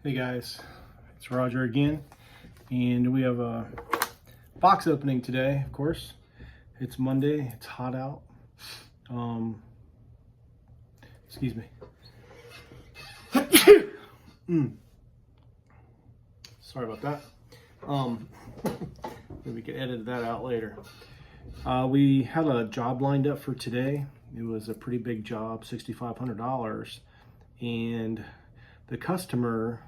Hey guys, it's Roger again, and we have a box opening today. Of course, it's Monday. It's hot out. Excuse me. Sorry about that. Maybe we could edit that out later. We had a job lined up for today. It was a pretty big job, $6,500, and the customer,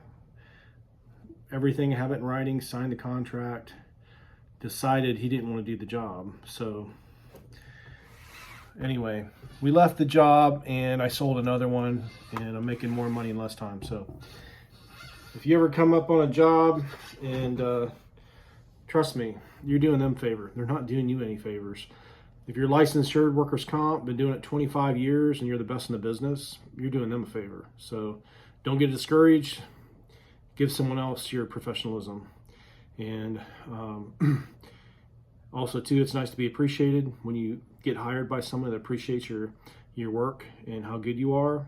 everything I have it in writing, signed the contract, decided he didn't want to do the job. So anyway, we left the job and I sold another one, and I'm making more money in less time. So if you ever come up on a job, and trust me, you're doing them a favor. They're not doing you any favors. If you're licensed insured workers' comp, been doing it 25 years, and you're the best in the business, you're doing them a favor. So don't get discouraged. Give someone else your professionalism. And also too, it's nice to be appreciated when you get hired by someone that appreciates your work and how good you are.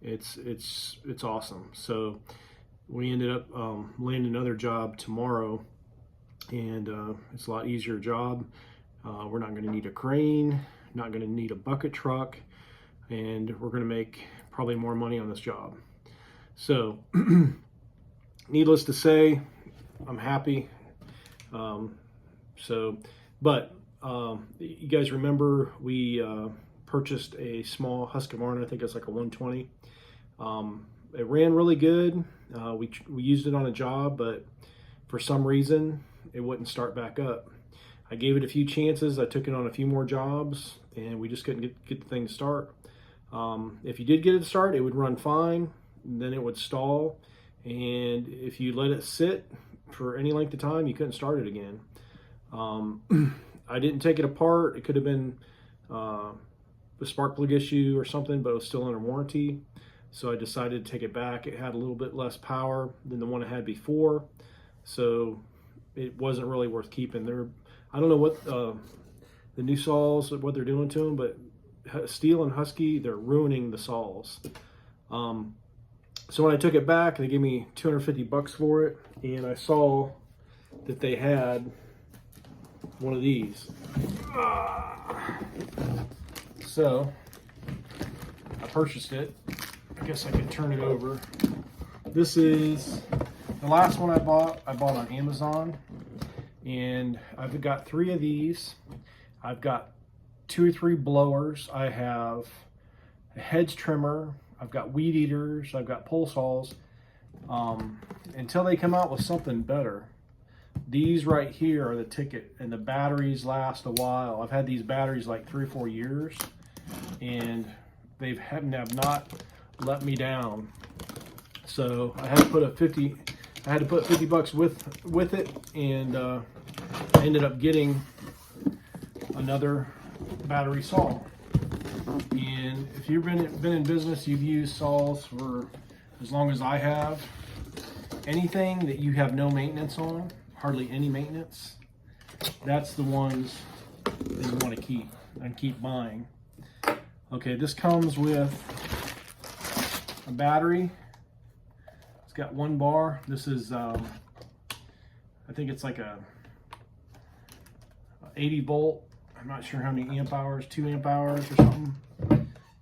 It's awesome. So we ended up landing another job tomorrow, and it's a lot easier job. We're not going to need a crane, not going to need a bucket truck, and we're going to make probably more money on this job. So needless to say, I'm happy. But you guys remember we purchased a small Husqvarna. I think it's like a 120. It ran really good. We used it on a job, but for some reason it wouldn't start back up. I gave it a few chances. I took it on a few more jobs, and we just couldn't get the thing to start. If you did get it to start, it would run fine. Then it would stall. And if you let it sit for any length of time, you couldn't start it again. I didn't take it apart. It could have been a spark plug issue or something, but it was still under warranty. So I decided to take it back. It had a little bit less power than the one I had before, so it wasn't really worth keeping. I don't know what the new saws, what they're doing to them, but Steel and Husky, they're ruining the saws. So when I took it back, they gave me $250 for it, and I saw that they had one of these. So I purchased it. I guess I could turn it over. This is the last one I bought on Amazon, and I've got 3 of these. I've got 2 or 3 blowers. I have a hedge trimmer. I've got weed eaters, I've got pole saws, until they come out with something better. These right here are the ticket, and the batteries last a while. I've had these batteries like 3 or 4 years, and they have not let me down. So I had to put $50 with it, and I ended up getting another battery saw. And if you've been in business, you've used saws for as long as I have. Anything that you have no maintenance on, hardly any maintenance, that's the ones that you want to keep and keep buying. Okay, this comes with a battery. It's got 1 bar. This is I think it's like a 80 volt. I'm not sure how many amp hours, 2 amp hours or something.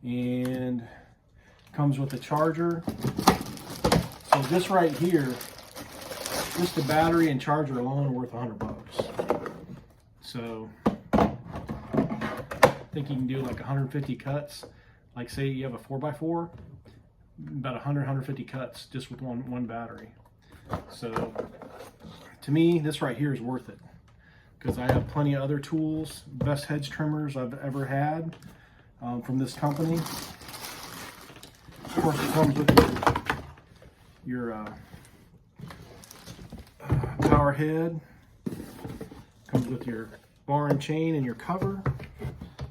And comes with a charger. So this right here, just the battery and charger alone are worth $100. So I think you can do like 150 cuts. Like say you have a 4x4, about 150 cuts just with one battery. So to me, this right here is worth it, because I have plenty of other tools, best hedge trimmers I've ever had from this company. Of course, it comes with your power head, comes with your bar and chain and your cover.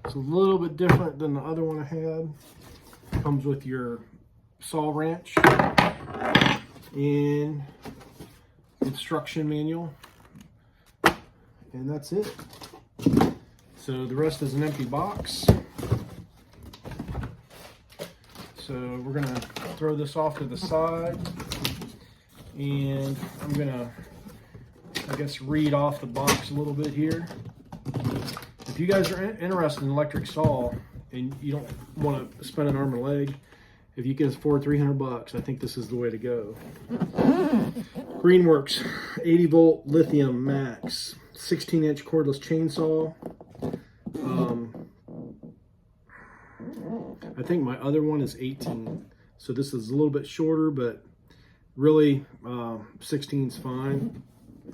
It's a little bit different than the other one I had. Comes with your saw wrench and instruction manual. And that's it. So the rest is an empty box. So we're gonna throw this off to the side. And I'm gonna, I guess, read off the box a little bit here. If you guys are interested in electric saw and you don't want to spend an arm and a leg, if you can afford $300, I think this is the way to go. GreenWorks 80 volt lithium max 16-inch cordless chainsaw. I think my other one is 18, so this is a little bit shorter, but really 16 is fine.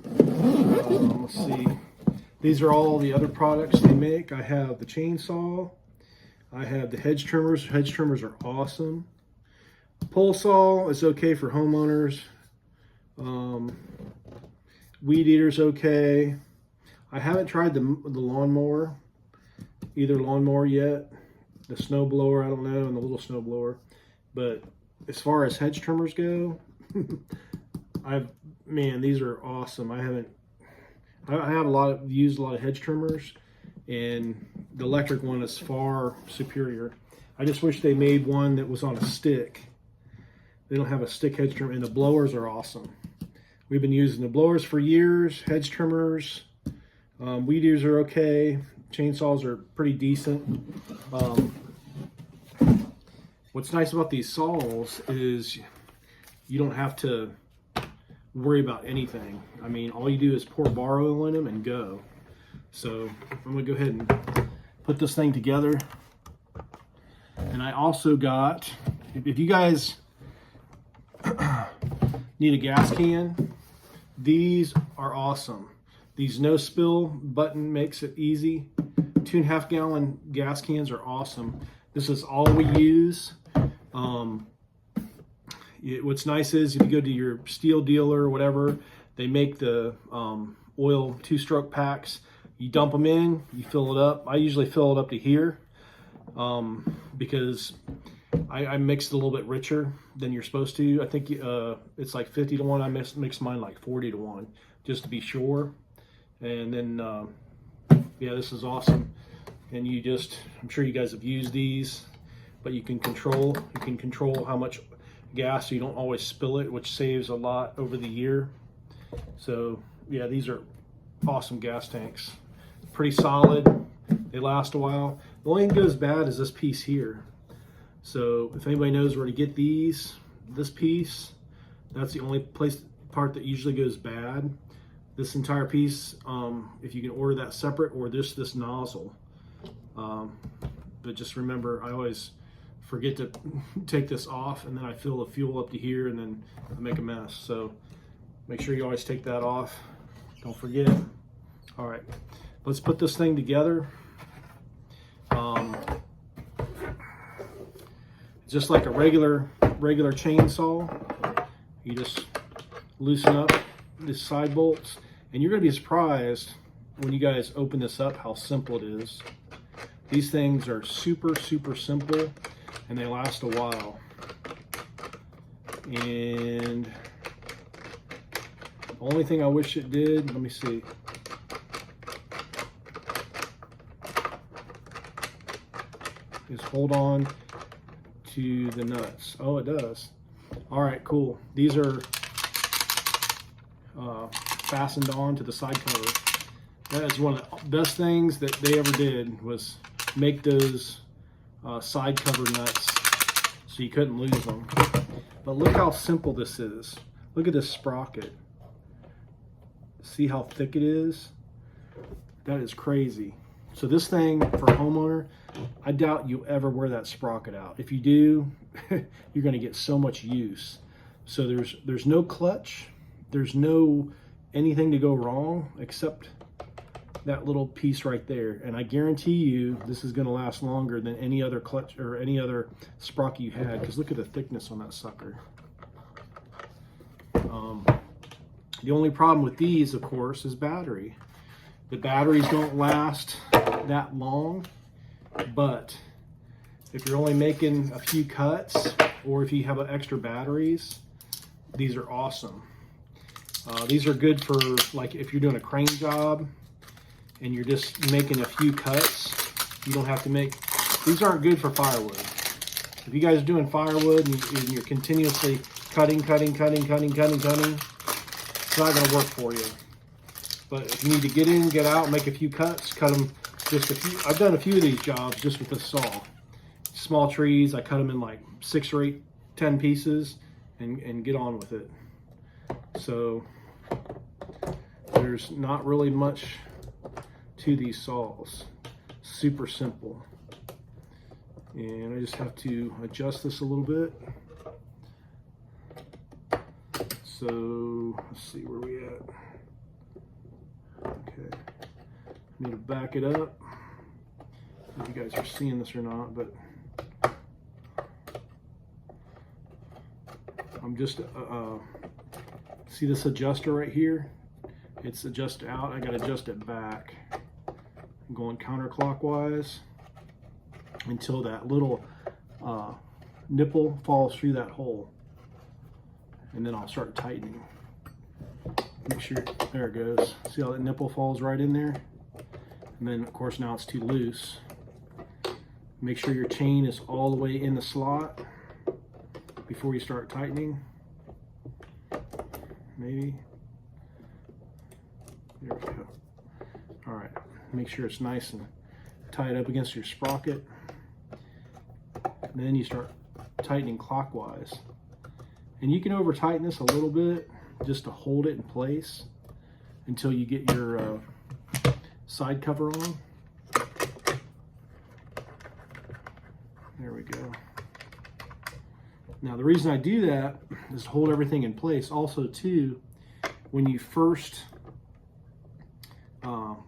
Let's see. These are all the other products they make. I have the chainsaw. I have the hedge trimmers. Hedge trimmers are awesome. Pole saw is okay for homeowners. Weed eater's okay. I haven't tried the lawnmower, either lawnmower yet. The snow blower, I don't know, and the little snow blower. But as far as hedge trimmers go, man, these are awesome. I have used a lot of hedge trimmers, and the electric one is far superior. I just wish they made one that was on a stick. They don't have a stick hedge trimmer, and the blowers are awesome. We've been using the blowers for years. Hedge trimmers, weed eaters are okay. Chainsaws are pretty decent. What's nice about these saws is you don't have to worry about anything. I mean, all you do is pour bar oil in them and go. So I'm gonna go ahead and put this thing together. And I also got, if you guys need a gas can, these are awesome. These no spill button makes it easy. 2.5 gallon gas cans are awesome. This is all we use. What's nice is if you go to your steel dealer or whatever, they make the oil 2-stroke packs. You dump them in, you fill it up. I usually fill it up to here because I mix it a little bit richer than you're supposed to. I think it's like 50 to 1. I mix mine like 40 to 1 just to be sure. And then, yeah, this is awesome. And you just, I'm sure you guys have used these, but you can control how much gas so you don't always spill it, which saves a lot over the year. So yeah, these are awesome gas tanks. Pretty solid. They last a while. The only thing that goes bad is this piece here. So if anybody knows where to get these, this piece, that's the only part that usually goes bad. This entire piece, if you can order that separate, or this nozzle. But just remember, I always forget to take this off, and then I fill the fuel up to here, and then I make a mess. So make sure you always take that off. Don't forget. All right, let's put this thing together. Just like a regular chainsaw, you just loosen up the side bolts, and you're going to be surprised when you guys open this up how simple it is. These things are super simple, and they last a while. And the only thing I wish it did, let me see. Is hold on to the nuts. Oh, it does. All right, cool. These are fastened on to the side cover. That is one of the best things that they ever did, was make those side cover nuts so you couldn't lose them. But look how simple this is. Look at this sprocket. See how thick it is? That is crazy. So this thing, for a homeowner, I doubt you ever wear that sprocket out. If you do, you're going to get so much use. So there's no clutch, there's no anything to go wrong except that little piece right there. And I guarantee you this is going to last longer than any other clutch or any other sprocket you had, because look at the thickness on that sucker. The only problem with these, of course, is battery. The batteries don't last that long, but if you're only making a few cuts, or if you have extra batteries, these are awesome. These are good for, like, if you're doing a crane job and you're just making a few cuts. You don't have to make, these aren't good for firewood. If you guys are doing firewood and you're continuously cutting, it's not going to work for you. But if you need to get in, get out, make a few cuts, cut them just a few. I've done a few of these jobs just with this saw. Small trees, I cut them in like 6 or 8, 10 pieces and get on with it. So there's not really much to these saws. Super simple. And I just have to adjust this a little bit. So let's see where we at. Okay, need to back it up. I don't know if you guys are seeing this or not, but I'm just see this adjuster right here? It's adjust out. I got to adjust it back. I'm going counterclockwise until that little nipple falls through that hole, and then I'll start tightening. Make sure, there it goes. See how that nipple falls right in there? And then of course now it's too loose. Make sure your chain is all the way in the slot before you start tightening. Maybe. There we go. All right, make sure it's nice and tight up against your sprocket. And then you start tightening clockwise. And you can over tighten this a little bit just to hold it in place until you get your side cover on. There we go. Now the reason I do that is to hold everything in place. Also too, when you first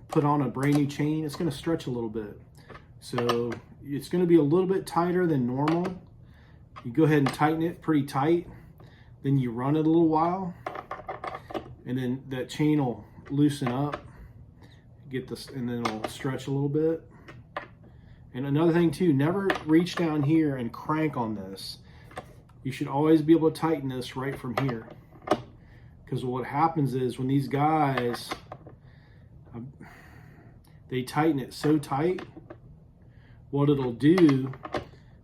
put on a brand new chain, it's going to stretch a little bit. So it's going to be a little bit tighter than normal. You go ahead and tighten it pretty tight. Then you run it a little while, and then that chain will loosen up, get this, and then it'll stretch a little bit. And another thing too, never reach down here and crank on this. You should always be able to tighten this right from here. Because what happens is when these guys, they tighten it so tight, what it'll do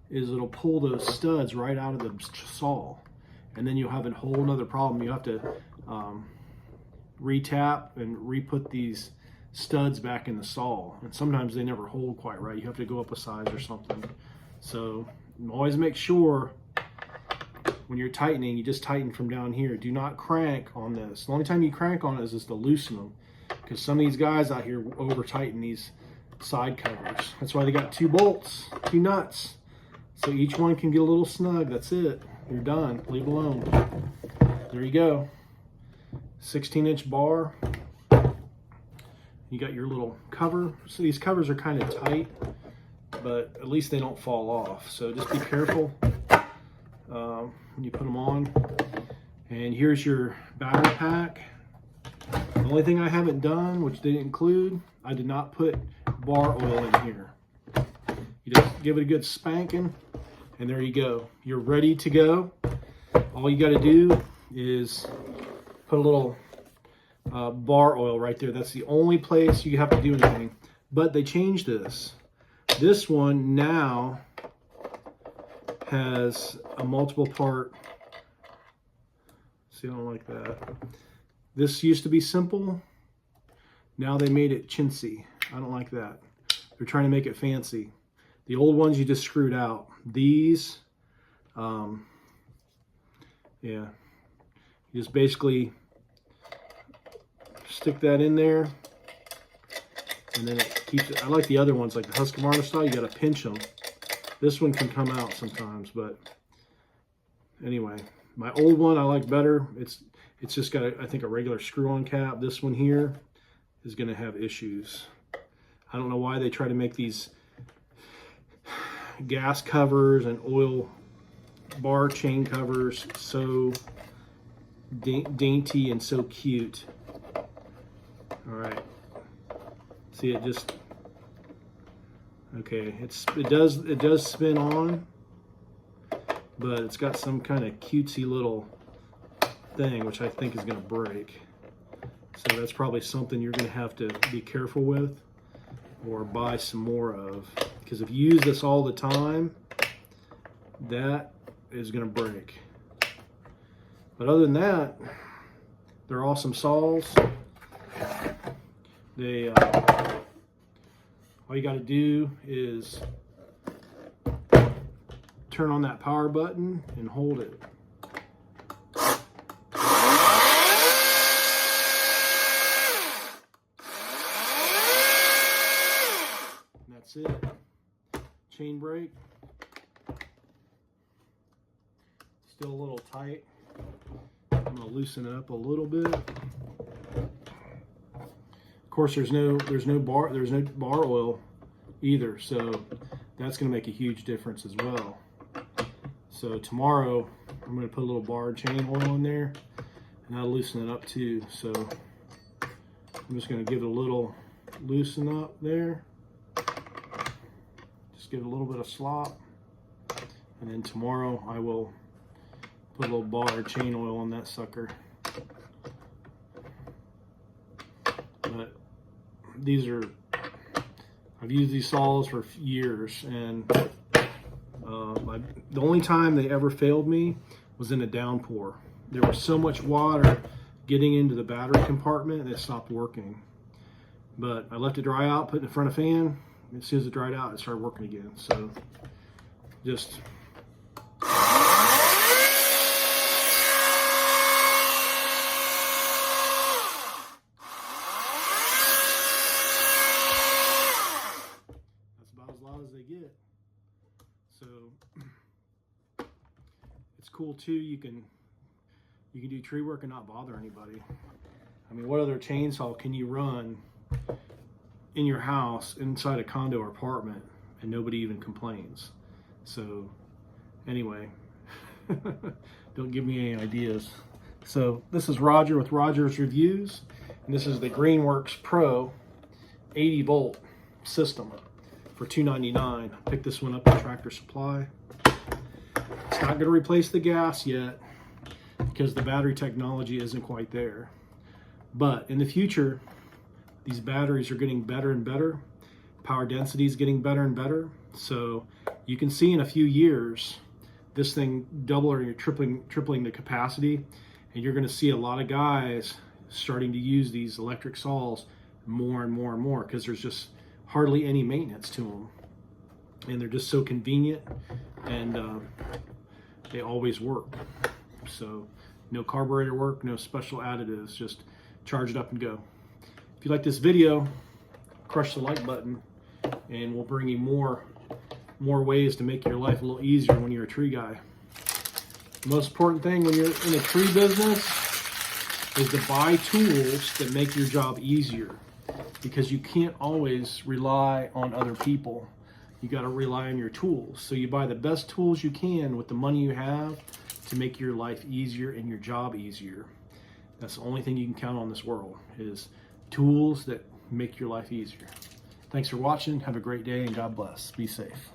is it'll pull those studs right out of the saw. And then you'll have a whole nother problem. You have to retap and re-put these studs back in the saw. And sometimes they never hold quite right. You have to go up a size or something. So always make sure when you're tightening, you just tighten from down here. Do not crank on this. The only time you crank on it is just to loosen them. Because some of these guys out here over tighten these side covers. That's why they got 2 bolts, 2 nuts. So each one can get a little snug. That's it. You're done. Leave it alone. There you go. 16-inch bar. You got your little cover. So these covers are kind of tight, but at least they don't fall off. So just be careful when you put them on. And here's your battery pack. The only thing I haven't done, which they didn't include, I did not put bar oil in here. You just give it a good spanking, and there you go. You're ready to go. All you got to do is put a little bar oil right there. That's the only place you have to do anything. But they changed this. This one now has a multiple part. See, I don't like that. This used to be simple. Now they made it chintzy. I don't like that. They're trying to make it fancy. The old ones you just screwed out. These, yeah, you just basically stick that in there, and then it keeps it. I like the other ones, like the Husqvarna style. You got to pinch them. This one can come out sometimes, but anyway, my old one I like better. It's just got, I think, a regular screw-on cap. This one here is going to have issues. I don't know why they try to make these gas covers and oil bar chain covers so dainty and so cute. All right, see, it just, okay, it does spin on, but it's got some kind of cutesy little thing which I think is going to break. So that's probably something you're going to have to be careful with or buy some more of, because if you use this all the time, that is going to break. But other than that, they're awesome saws. They all you got to do is turn on that power button and hold it. And that's it. Chain brake. Still a little tight. I'm going to loosen it up a little bit. Of course, there's no bar oil either, so that's going to make a huge difference as well. So tomorrow I'm going to put a little bar chain oil in there, and that'll loosen it up too. So I'm just going to give it a little loosen up there. Just give it a little bit of slop, and then tomorrow I will put a little bar chain oil on that sucker. But I've used these saws for years, and the only time they ever failed me was in a downpour. There was so much water getting into the battery compartment and it stopped working. But I left it dry out, put it in front of a fan. As soon as it dried out, it started working again. So just as loud as they get. So it's cool too. You can do tree work and not bother anybody. I mean, what other chainsaw can you run in your house inside a condo or apartment and nobody even complains? So anyway, don't give me any ideas. So this is Roger with Roger's Reviews, and this is the GreenWorks Pro 80 volt system for $2.99. Picked this one up at Tractor Supply. It's not going to replace the gas yet because the battery technology isn't quite there. But in the future, these batteries are getting better and better. Power density is getting better and better. So you can see in a few years, this thing doubling or tripling the capacity, and you're going to see a lot of guys starting to use these electric saws more and more and more because there's just hardly any maintenance to them, and they're just so convenient, and they always work. So no carburetor work, no special additives, just charge it up and go. If you like this video, crush the like button, and we'll bring you more ways to make your life a little easier when you're a tree guy. The most important thing when you're in a tree business is to buy tools that make your job easier, because you can't always rely on other people. You got to rely on your tools. So you buy the best tools you can with the money you have to make your life easier and your job easier. That's the only thing you can count on in this world, is tools that make your life easier. Thanks for watching. Have a great day, and God bless. Be safe.